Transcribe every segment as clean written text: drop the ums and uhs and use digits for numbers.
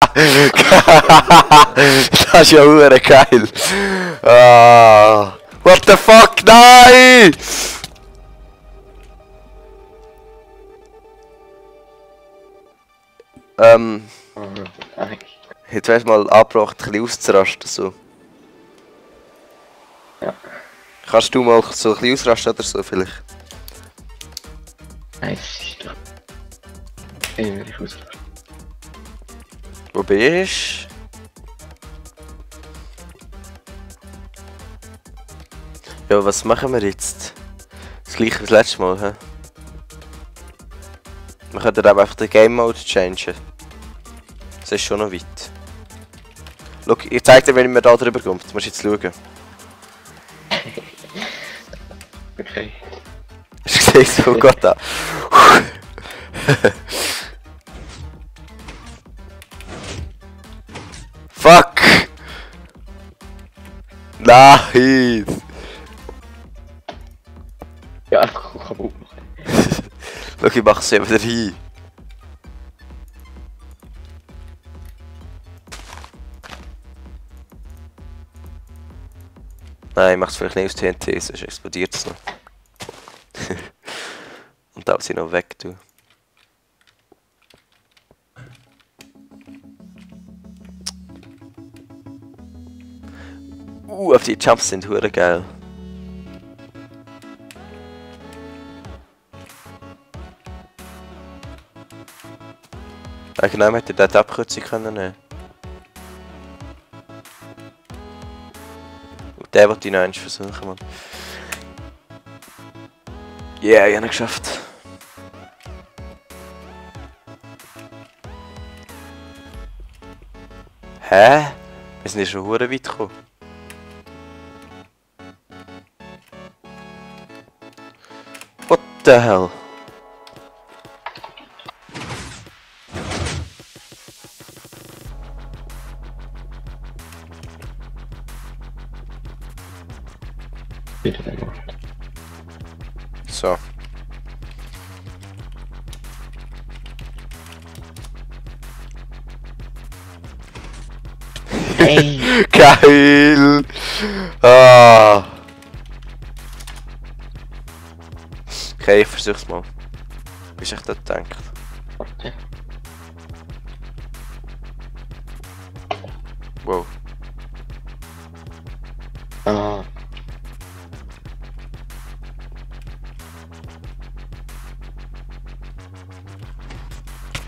Das ist ja hure geil. Ah. What the fuck? Nein! Jetzt wärst du mal angebracht, ein bisschen auszurasten. So. Ja. Kannst du mal so ein bisschen ausrasten oder so vielleicht? Nein, das ist doch... Ich will nicht ausrasten. Wo bist du? Ja, was machen wir jetzt? Das gleiche wie das letzte Mal, hä? Wir könnten aber einfach den Game Mode changen. Das ist schon noch weit. Schau, ich zeig dir, wenn man da drüber kommt. Du musst jetzt schauen. Okay. Hast du gesehen, so Gott da? Fuck! Nice! Ja, einfach kaputt machen. Schau, ich mach sie wieder hin. Nein, ich mach's vielleicht nicht aus TNT, sonst explodiert es noch. Und da sie noch weg tun. Auf die Jumps sind hure geil. Genau, man hätte dort die Abkürzung können nehmen. Und der wollte ich noch eins versuchen, Mann. Yeah, ich habe ihn geschafft. Hä? Wir sind ja schon hure weit gekommen. What the hell? Bitte dann gemacht. So. Hey! Geil! Ah. Okay, ich versuch's mal. Bis ich das denkt. Warte. Wow. Ah.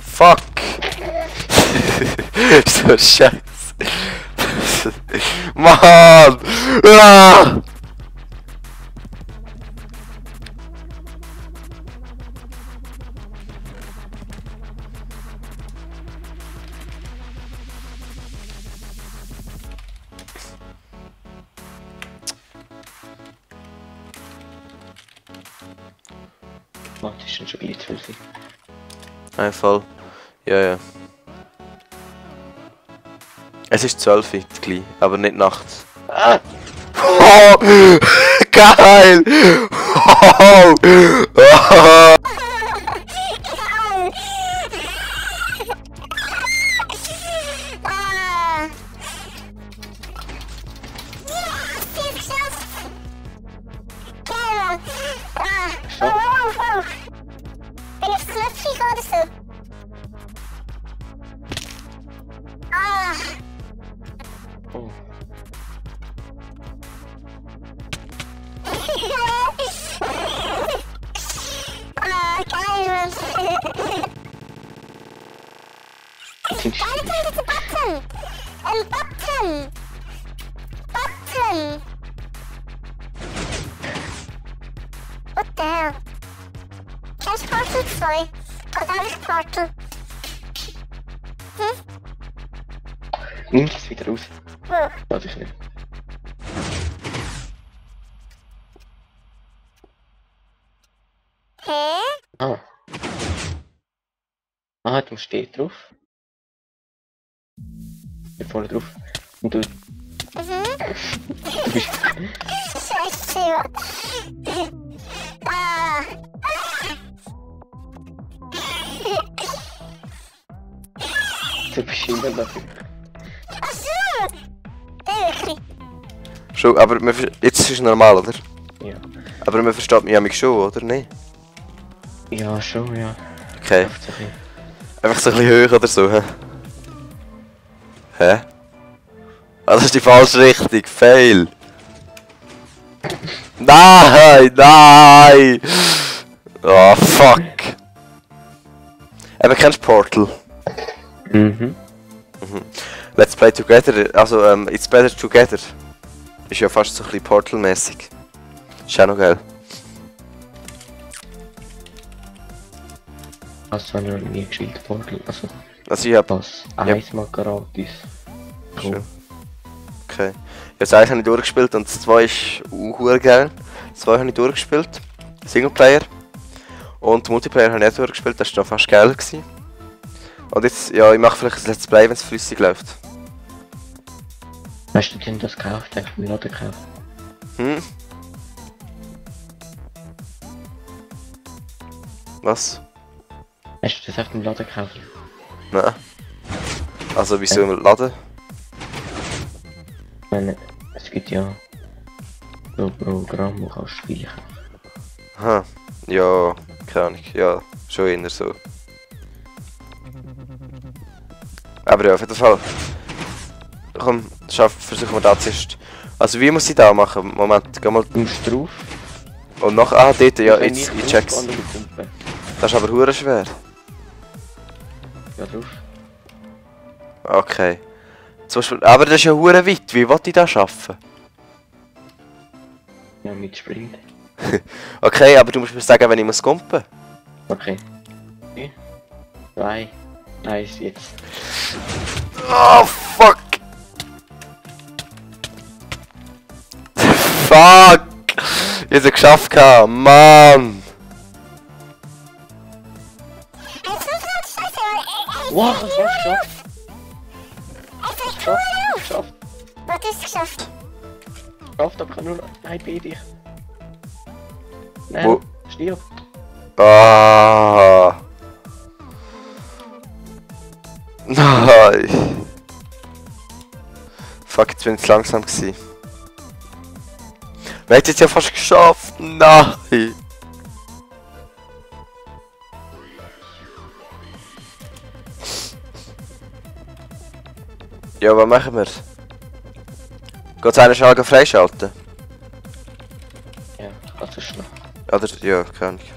Fuck! So scheiße. Mann! Ah! Warte, ist schon gleich 12. Ein Fall. Ja, ja. Es ist 12 Uhr gleich, aber nicht nachts. Ah! Oh, geil! Oh, oh. Ben je slutty oder so? Ah. Oh. Ah, geil, Mann. Alter, it's a button! A button! Button! What the hell? Kennst Portal 2? Oder habe ich Portal? Hm? Nimm das wieder raus. Wo? Weiß ich nicht. Hä? Ah. Ah, du stehst drauf. Hier vorne drauf. Und du bist... Scheiße. Ah. Du bist immer dafür. Ach so! Wirklich? Schon, aber jetzt ist es normal, oder? Ja. Aber man versteht mich ja mich schon, oder? Nein? Ja, schon, ja. Okay. Läuft so ein bisschen. Einfach so ein bisschen hoch oder so, hä? Hä? Ah, das ist die falsche Richtung. Fail. Nein, nein! Oh, fuck. Eben, kennst du Portal? Mhm. Let's play together, also It's Better Together. Ist ja fast so ein bisschen Portal-mäßig. Ist auch noch geil. Also habe ich noch nie gespielt, Portal. Also, Also ich hab... das einmal gratis. Schön. Okay. Ja, das 1 habe ich durchgespielt und das 2 ist auch geil. Das 2 habe ich durchgespielt. Singleplayer. Und Multiplayer habe ich nicht durchgespielt, das war noch fast geil gewesen. Und jetzt, ja, ich mache vielleicht ein Let's Play, wenn es flüssig läuft. Hast du denn das gekauft? Hast du mir Laden gekauft? Hm? Was? Hast du das auf dem Laden gekauft? Nein. Also wieso im Laden? Ich meine, es gibt ja so Programme, wo kannst du Spiele kaufen. Aha. Ja, keine Ahnung. Ja, schon eher so. Aber ja, auf jeden Fall. Komm, versuchen wir das zuerst. Also wie muss ich da machen? Moment, geh mal. Du musst drauf. Und noch, ah, dort, ja, Wenn jetzt, ich ich check's. drauf gehe, dann Pumpe. Das ist aber hure schwer. Ja, drauf. Okay. Zum Beispiel, aber das ist ja hure weit, wie will ich das schaffen? Ja, mit Sprint. Okay, aber du musst mir sagen, wenn ich muss kumpen. Okay. 2, 1, jetzt. Oh, fuck! Fuck! Ich hab's geschafft, Mann! Wow, was hast du geschafft? Einfach Geschafft, Was hast du geschafft? geschafft, aber ich kann nur ein bei dich. Nein, Wo? stirb. Ah! Nein! Fuck, jetzt bin ich zu langsam gewesen. Wir hätten es ja fast geschafft! Nein! Ja, was machen wir? Geht's einen Schalter freischalten? Ja, das ist schnell. Oder? Ja, kann ich.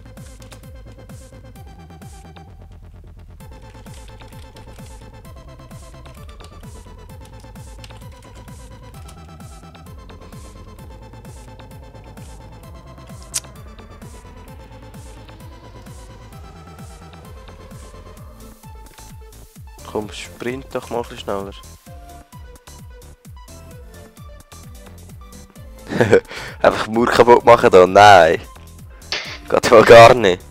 Komm, sprint doch mal ein bisschen schneller. Einfach Mauer kaputt machen da? Nein. Geht wohl gar nicht.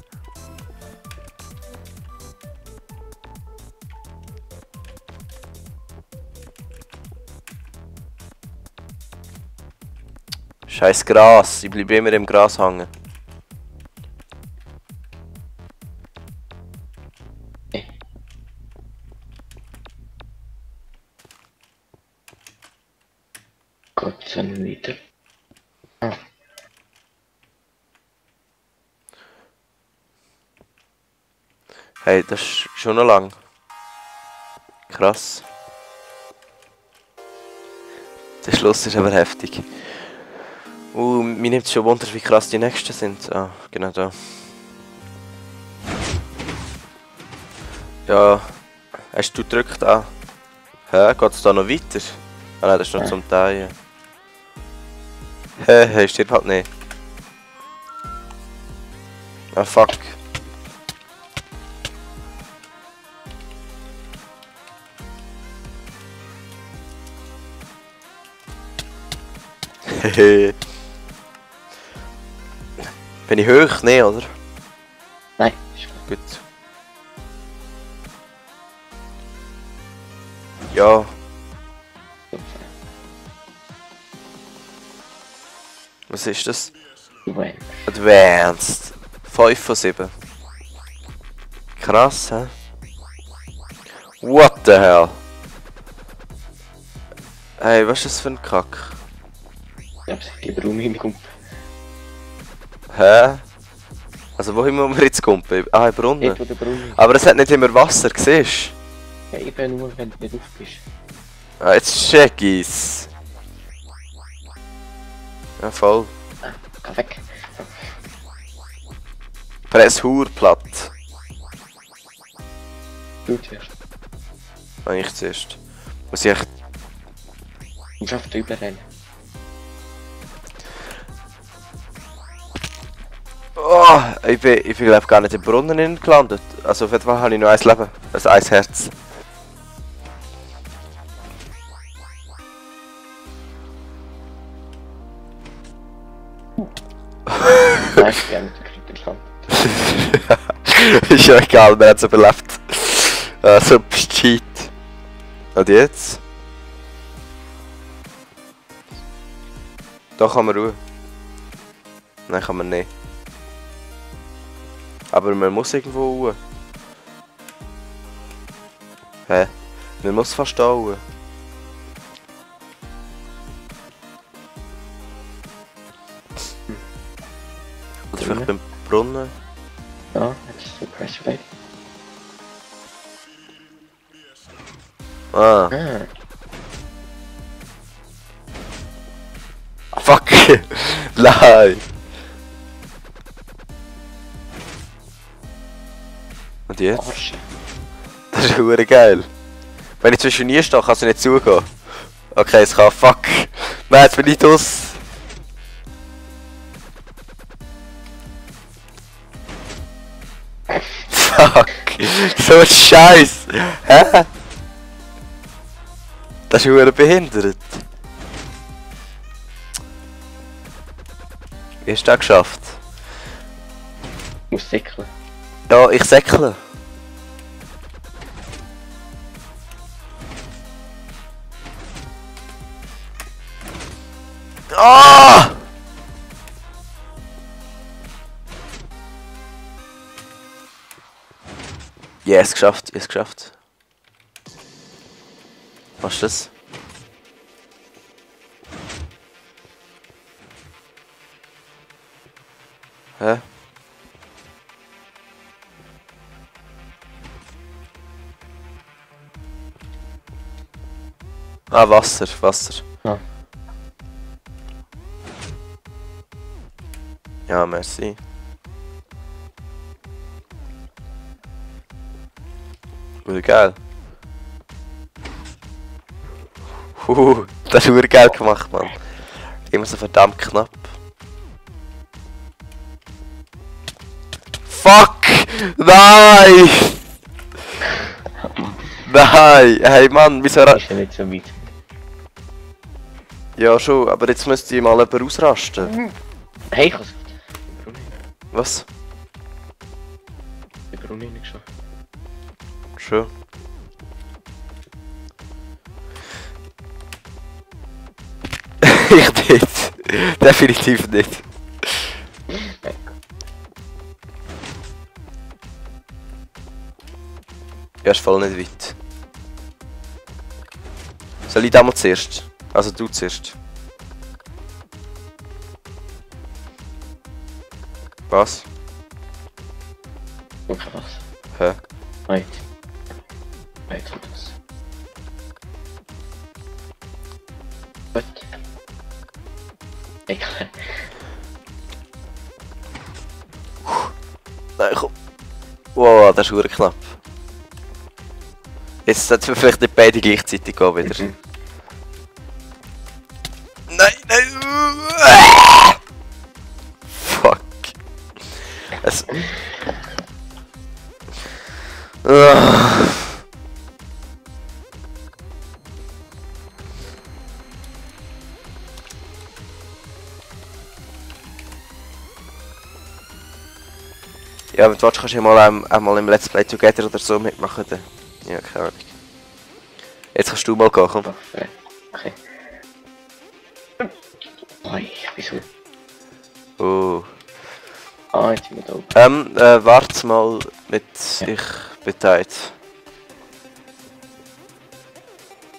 Scheiß Gras, ich bleibe immer im Gras hängen. Gott sei Dank weiter. Ah, Hey, das ist schon noch lang. Krass. Der Schluss ist aber heftig. Mir nimmt es schon Wunder, wie krass die nächsten sind. Ah, genau da. Ja, hast du gedrückt an? Hä, geht es da noch weiter? Ah nein, das ist noch zum Teilen. Hä, stirb halt nicht. Ah fuck. Hehe. Bin ich hoch? Nee, oder? nein, ist gut. Gut. Ja, was ist das? Wenn. Advanced. 5 von 7. Krass, hä? What the hell? Hey, was ist das für ein Kack? Ja, aber sie lieber um mich rum. Hä? Also wohin muss man jetzt kumpen? Ah, im Brunnen. Dort, wo der Brunnen ist. Aber es hat nicht immer Wasser, siehst Ja, eben nur, wenn du nicht auf bist. du? Ah, jetzt check ich's. Ja, voll. Geh weg. Press Hur platt. Du zuerst. Eigentlich zuerst. Muss ich echt... Und schafft überrennen. Oh, ich bin glaube gar nicht im Brunnen gelandet. Also auf jeden Fall habe ich nur ein Leben. Also ein Herz. Nein, ich bin nicht der Krieg gelandet. Ist ja egal, man hat es überlebt. Also Cheat. Und jetzt? Da kann man ruhen. Nein, kann man nicht. Aber man muss irgendwo ruhen. Hä? Man muss fast da ruhen. Oder vielleicht beim Brunnen. Ja, jetzt ist der Press Play. Ah. Ah, Fuck! Nein! Und jetzt? Arsch. Das ist verdammt geil. Wenn ich zwischen nie stehe, kann es nicht zugehen. Okay, es kann. Fuck! Nein, jetzt bin ich draus! Fuck! So ein Scheiß! Hä? Das ist verdammt behindert. Wie hast du das geschafft? Ich muss säckeln. Ja, ich säckle. Ah! Yes, geschafft, yes, geschafft. Was ist das? Hä? Ah, Wasser, Wasser. Ah. Ja, merci. Gut, geil. Das ist verdammt geil gemacht, Mann. Immer so verdammt knapp. Fuck! Nein! Nein! Hey Mann, wieso... Ist ja nicht so weit. Ja schon, aber jetzt müsste ich mal jemand ausrasten. Hey, ich hab's. Was? Den Brunnen nicht geschafft. Schon. Ich nicht. Definitiv nicht. Ja, ist voll nicht weit. Soll ich da mal zuerst? Also du zuerst. Was? Okay, was? Hä? Wait. Wait, kommt das. What? Egal. Nein, komm. Wow, das ist verdammt knapp. Jetzt sollten wir vielleicht nicht beide gleichzeitig gehen wieder. Mhm. Nein, nein! Fuck. Es... Ja, wenn du willst, kannst du ja mal einmal im Let's Play Together oder so mitmachen. Dann. Ja, keine Ahnung. Jetzt kannst du mal gehen, komm. Okay. Oi, wieso? Oh. Ah, jetzt sind wir da oben. Warte mal mit... Ja. Ich bin tight.